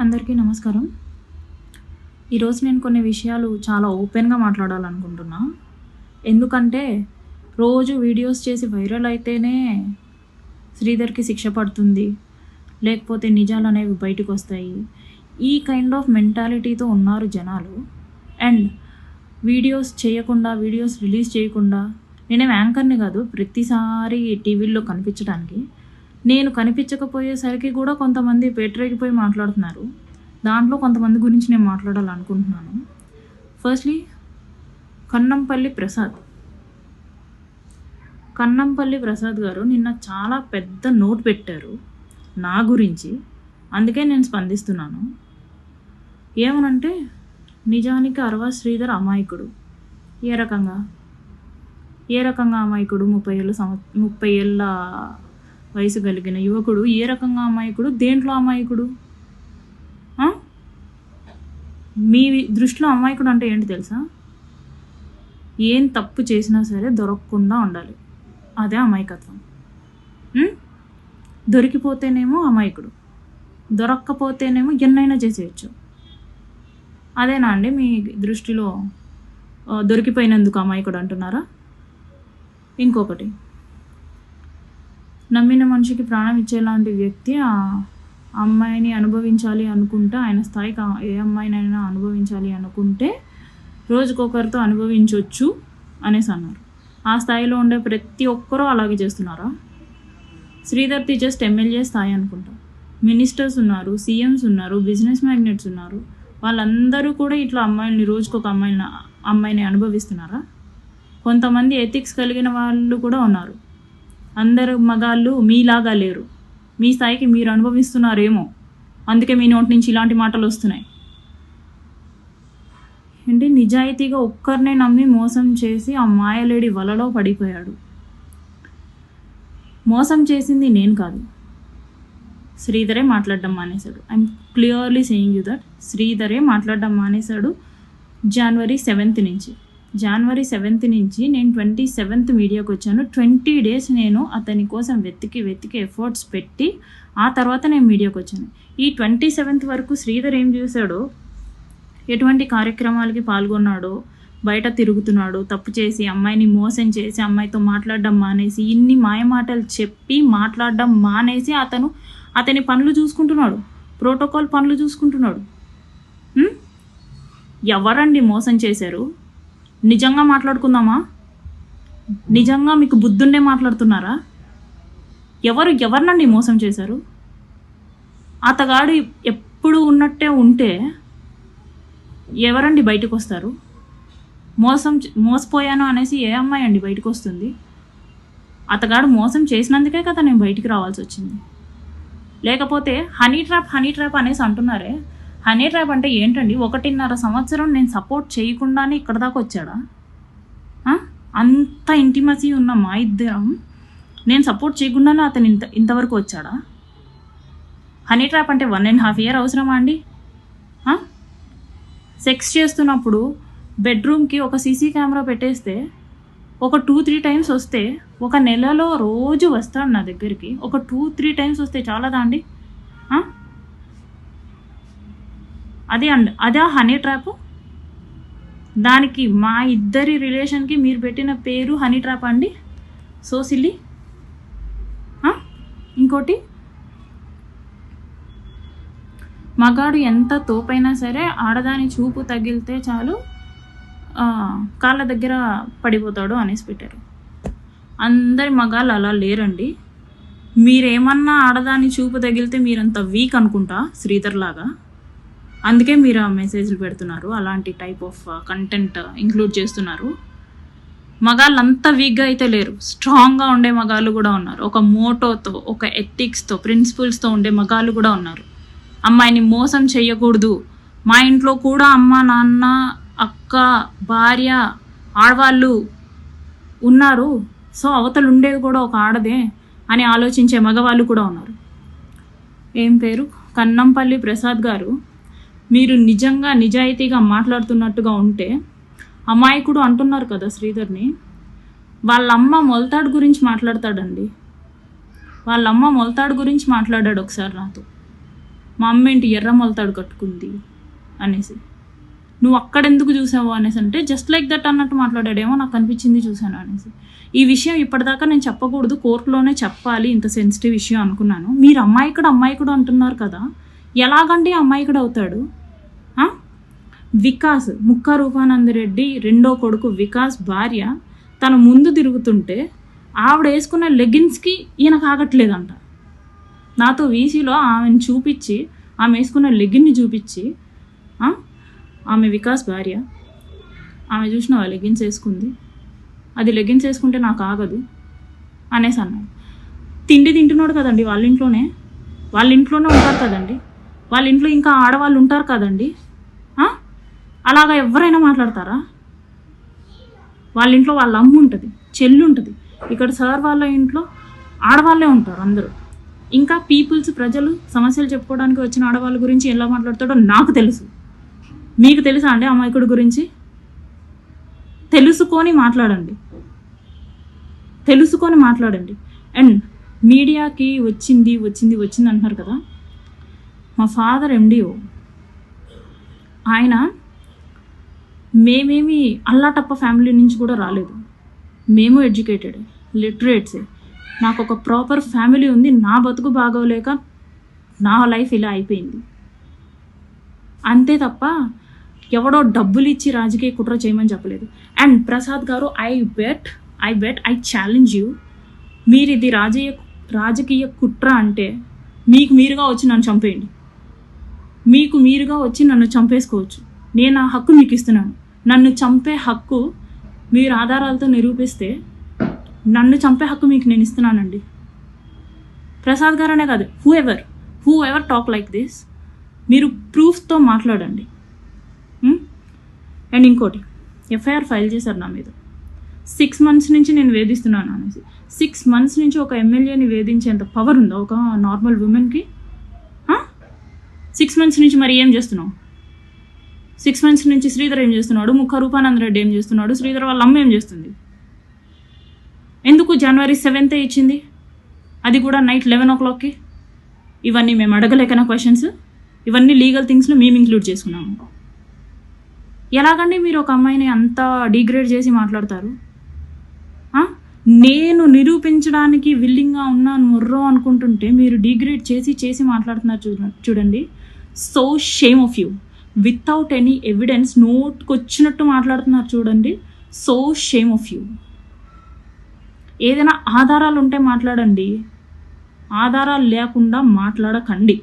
అందరికీ నమస్కారం. ఈరోజు నేను కొన్ని విషయాలు చాలా ఓపెన్గా మాట్లాడాలనుకుంటున్నా. ఎందుకంటే రోజు వీడియోస్ చేసి వైరల్ అయితేనే శ్రీధర్కి శిక్ష పడుతుంది, లేకపోతే నిజాలు అనేవి బయటకు వస్తాయి. ఈ కైండ్ ఆఫ్ మెంటాలిటీతో ఉన్నారు జనాలు. అండ్ వీడియోస్ చేయకుండా, వీడియోస్ రిలీజ్ చేయకుండా, నేనేం యాంకర్ని కాదు ప్రతిసారి టీవీల్లో కనిపించడానికి. నేను కనిపించకపోయేసరికి కూడా కొంతమంది పేటరేగిపోయి మాట్లాడుతున్నారు. దాంట్లో కొంతమంది గురించి నేను మాట్లాడాలనుకుంటున్నాను. ఫస్ట్లీ కన్నంపల్లి ప్రసాద్ గారు నిన్న చాలా పెద్ద నోట్ పెట్టారు నా గురించి. అందుకే నేను స్పందిస్తున్నాను. ఏమనంటే, నిజానికి అరవ శ్రీధర్ అమాయకుడు. ఏ రకంగా అమాయకుడు? 30 ఏళ్ళ వయసు కలిగిన యువకుడు ఏ రకంగా అమాయకుడు? దేంట్లో అమాయకుడు? మీ దృష్టిలో అమాయకుడు అంటే ఏంటి తెలుసా? ఏం తప్పు చేసినా సరే దొరకకుండా ఉండాలి, అదే అమాయకత్వం. దొరికిపోతేనేమో అమాయకుడు, దొరక్కపోతేనేమో ఎన్నైనా చేసేయచ్చు. అదేనా అండి మీ దృష్టిలో? దొరికిపోయినందుకు అమాయకుడు అంటున్నారా? ఇంకొకటి, నమ్మిన మనిషికి ప్రాణం ఇచ్చేలాంటి వ్యక్తి ఆ అమ్మాయిని అనుభవించాలి అనుకుంటే, ఆయన స్థాయికి ఏ అమ్మాయినైనా అనుభవించాలి అనుకుంటే రోజుకొకరితో అనుభవించవచ్చు అనేసి అన్నారు. ఆ స్థాయిలో ఉండే ప్రతి ఒక్కరూ అలాగే చేస్తున్నారా? శ్రీధర్ది జస్ట్ ఎమ్మెల్యే స్థాయి అనుకుంటా. మినిస్టర్స్ ఉన్నారు, సీఎంస్ ఉన్నారు, బిజినెస్ మ్యాగ్నెట్స్ ఉన్నారు. వాళ్ళందరూ కూడా ఇట్లా రోజుకొక అమ్మాయిని అనుభవిస్తున్నారా? కొంతమంది ఎథిక్స్ కలిగిన వాళ్ళు కూడా ఉన్నారు. అందరు మగాళ్ళు మీలాగా లేరు. మీ స్థాయికి మీరు అనుభవిస్తున్నారేమో, అందుకే మీ నోటి నుంచి ఇలాంటి మాటలు వస్తున్నాయి. ఏంటి, నిజాయితీగా ఒక్కరినే నమ్మి మోసం చేసి ఆ మాయలేడి వలలో పడిపోయాడు. మోసం చేసింది నేను కాదు, శ్రీధరే మాట్లాడడం మానేశాడు. I'm clearly saying you that శ్రీధరే మాట్లాడడం మానేశాడు. జనవరి 7th నుంచి నేను 27th మీడియాకి వచ్చాను. 20 days నేను అతని కోసం వెతికి ఎఫర్ట్స్ పెట్టి ఆ తర్వాత నేను మీడియాకి వచ్చాను. ఈ 27th వరకు శ్రీధర్ ఏం చేశాడో, ఎటువంటి కార్యక్రమాలకి పాల్గొన్నాడో, బయట తిరుగుతున్నాడు, తప్పు చేసి అమ్మాయిని మోసం చేసి అమ్మాయితో మాట్లాడడం మానేసి, ఇన్ని మాయమాటలు చెప్పి మాట్లాడడం మానేసి అతని పనులు చూసుకుంటున్నాడు, ప్రోటోకాల్ పనులు చూసుకుంటున్నాడు. ఎవరండి మోసం చేశారు? నిజంగా మాట్లాడుకుందామా? నిజంగా మీకు బుద్ధుండే మాట్లాడుతున్నారా? ఎవరినండి మోసం చేశారు? అతగాడు ఎప్పుడు ఉన్నట్టే ఉంటే ఎవరండి బయటకు వస్తారు? మోసపోయాను అనేసి ఏ అమ్మాయి అండి బయటకు వస్తుంది? అతగాడు మోసం చేసినందుకే కదా నేను బయటికి రావాల్సి వచ్చింది. లేకపోతే హనీ ట్రాప్ అనేసి అంటున్నారే, హనీ ట్రాప్ అంటే ఏంటండి? 1.5 సంవత్సరం నేను సపోర్ట్ చేయకుండానే ఇక్కడ దాకా వచ్చాడా? అంత ఇంటిమసీ ఉన్న మా ఇద్దరం నేను సపోర్ట్ చేయకుండానే అతను ఇంతవరకు వచ్చాడా? హనీ ట్రాప్ అంటే 1.5 year అవసరమా అండి? సెక్స్ చేస్తున్నప్పుడు బెడ్రూమ్కి ఒక సీసీ కెమెరా పెట్టేస్తే ఒక 2-3 times వస్తే, ఒక నెలలో రోజు వస్తాడు నా దగ్గరికి, ఒక 2-3 times వస్తే చాలదా అండి? అదే హనీ ట్రాప్. దానికి మా ఇద్దరి రిలేషన్కి మీరు పెట్టిన పేరు హనీ ట్రాప్ అండి? So silly. ఇంకోటి, మగాడు ఎంత తోపైనా సరే ఆడదాని చూపు తగిలితే చాలు కాళ్ళ దగ్గర పడిపోతాడు అనేసి పెట్టారు. అందరి మగాళ్ళు అలా లేరండి. మీరేమన్నా ఆడదాని చూపు తగిలితే మీరంత వీక్ అనుకుంటా, శ్రీధర్ లాగా. అందుకే మీరు ఆ మెసేజ్లు పెడుతున్నారు, అలాంటి టైప్ ఆఫ్ కంటెంట్ ఇంక్లూడ్ చేస్తున్నారు. మగాళ్ళు అంతా వీక్గా అయితే లేరు, స్ట్రాంగ్గా ఉండే మగాళ్ళు కూడా ఉన్నారు. ఒక మోటోతో, ఒక ఎథిక్స్తో, ప్రిన్సిపల్స్తో ఉండే మగాళ్ళు కూడా ఉన్నారు. అమ్మాయిని మోసం చేయకూడదు, మా ఇంట్లో కూడా అమ్మ, నాన్న, అక్క, భార్య, ఆడవాళ్ళు ఉన్నారు, సో అవతలు ఉండేది కూడా ఒక ఆడదే అని ఆలోచించే మగవాళ్ళు కూడా ఉన్నారు. ఏం పేరు, కన్నంపల్లి ప్రసాద్ గారు, మీరు నిజంగా నిజాయితీగా మాట్లాడుతున్నట్టుగా ఉంటే, అమాయకుడు అంటున్నారు కదా శ్రీధర్ని, వాళ్ళమ్మ మొలతాడు గురించి మాట్లాడతాడండి. వాళ్ళమ్మ మొలతాడు గురించి మాట్లాడాడు ఒకసారి నాతో. మా అమ్మ ఏంటి ఎర్ర మొలతాడు కట్టుకుంది అనేసి. నువ్వు అక్కడెందుకు చూసావు అనేసి అంటే జస్ట్ లైక్ దట్ అన్నట్టు మాట్లాడాడేమో, నాకు అనిపించింది చూశాను అనేసి. ఈ విషయం ఇప్పటిదాకా నేను చెప్పకూడదు, కోర్టులోనే చెప్పాలి, ఇంత సెన్సిటివ్ విషయం అనుకున్నాను. మీరు అమ్మాయికుడు అంటున్నారు కదా, ఎలాగండి అమ్మాయికుడు అవుతాడు? వికాస్, ముక్కా రూపానందరెడ్డి రెండో కొడుకు వికాస్ భార్య తన ముందు తిరుగుతుంటే ఆవిడ వేసుకున్న లెగిన్స్కి ఈయన కాగట్లేదంట. నాతో వీసీలో ఆమెను చూపించి, ఆమె వేసుకున్న లెగిన్ని చూపించి, ఆమె వికాస్ భార్య, ఆమె చూసిన లెగిన్స్ వేసుకుంది, అది లెగిన్స్ వేసుకుంటే నాకు ఆగదు అనేసి అన్నాడు. తిండి తింటున్నాడు కదండి వాళ్ళ ఇంట్లోనే ఉంటారు కదండి, వాళ్ళ ఇంట్లో ఇంకా ఆడవాళ్ళు ఉంటారు కదండి. అలాగా ఎవరైనా మాట్లాడతారా? వాళ్ళ ఇంట్లో వాళ్ళ అమ్మ ఉంటుంది, చెల్లి ఉంటుంది. ఇక్కడ సార్ వాళ్ళ ఇంట్లో ఆడవాళ్ళే ఉంటారు అందరూ. ఇంకా ప్రజలు సమస్యలు చెప్పుకోవడానికి వచ్చిన ఆడవాళ్ళ గురించి ఎలా మాట్లాడతాడో నాకు తెలుసు. మీకు తెలుసా అండి అమాయకుడి గురించి? తెలుసుకొని మాట్లాడండి. అండ్ మీడియాకి వచ్చింది అంటున్నారు కదా. మా ఫాదర్ MDO. ఆయన మేమేమి అల్లాటప్ప ఫ్యామిలీ నుంచి కూడా రాలేదు. మేము ఎడ్యుకేటెడ్, లిటరేట్సే. నాకు ఒక ప్రాపర్ ఫ్యామిలీ ఉంది. నా బతుకు బాగోలేక నా లైఫ్ ఇలా అయిపోయింది అంతే తప్ప ఎవడో డబ్బులు ఇచ్చి రాజకీయ కుట్ర చేయమని చెప్పలేదు. అండ్ ప్రసాద్ గారు, ఐ ఛాలెంజ్ యూ, మీరు ఇది రాజకీయ కుట్ర అంటే మీకు మీరుగా వచ్చి నన్ను చంపేయండి. మీకు మీరుగా వచ్చి నన్ను చంపేసుకోవచ్చు. నేను ఆ హక్కు మీకు ఇస్తున్నాను. నన్ను చంపే హక్కు మీరు ఆధారాలతో నిరూపిస్తే నన్ను చంపే హక్కు మీకు నేను ఇస్తున్నానండి. ప్రసాద్ గారు అనే కాదు, who ever talk like this, మీరు ప్రూఫ్తో మాట్లాడండి. అండ్ ఇంకోటి, FIR ఫైల్ చేశారు నా మీద. 6 months నుంచి నేను వేధిస్తున్నాను అనేసి. 6 months నుంచి ఒక ఎమ్మెల్యేని వేధించేంత పవర్ ఉందా ఒక నార్మల్ ఉమెన్కి? 6 months నుంచి మరి ఏం చేస్తున్నావు? 6 months నుంచి శ్రీధర్ ఏం చేస్తున్నాడు? ముక్కా రూపానందరెడ్డి ఏం చేస్తున్నాడు? శ్రీధర్ వాళ్ళ అమ్మ ఏం చేస్తుంది? ఎందుకు January 7th ఇచ్చింది, అది కూడా నైట్ 11 o'clockకి? ఇవన్నీ మేము అడగలేకనా క్వశ్చన్స్? ఇవన్నీ లీగల్ థింగ్స్లో మేము ఇంక్లూడ్ చేసుకున్నాము. ఎలాగండి మీరు ఒక అమ్మాయిని అంత డిగ్రేడ్ చేసి మాట్లాడతారు? నేను నిరూపించడానికి విల్లింగ్గా ఉన్నాను మొర్రో అనుకుంటుంటే మీరు డిగ్రేడ్ చేసి మాట్లాడుతున్నారు చూడండి. So shame of you. Without any evidence నోట్కొచ్చినట్టు మాట్లాడుతున్నారు చూడండి. So shame of you. ఏదైనా ఆధారాలు ఉంటే మాట్లాడండి, ఆధారాలు లేకుండా మాట్లాడకండి.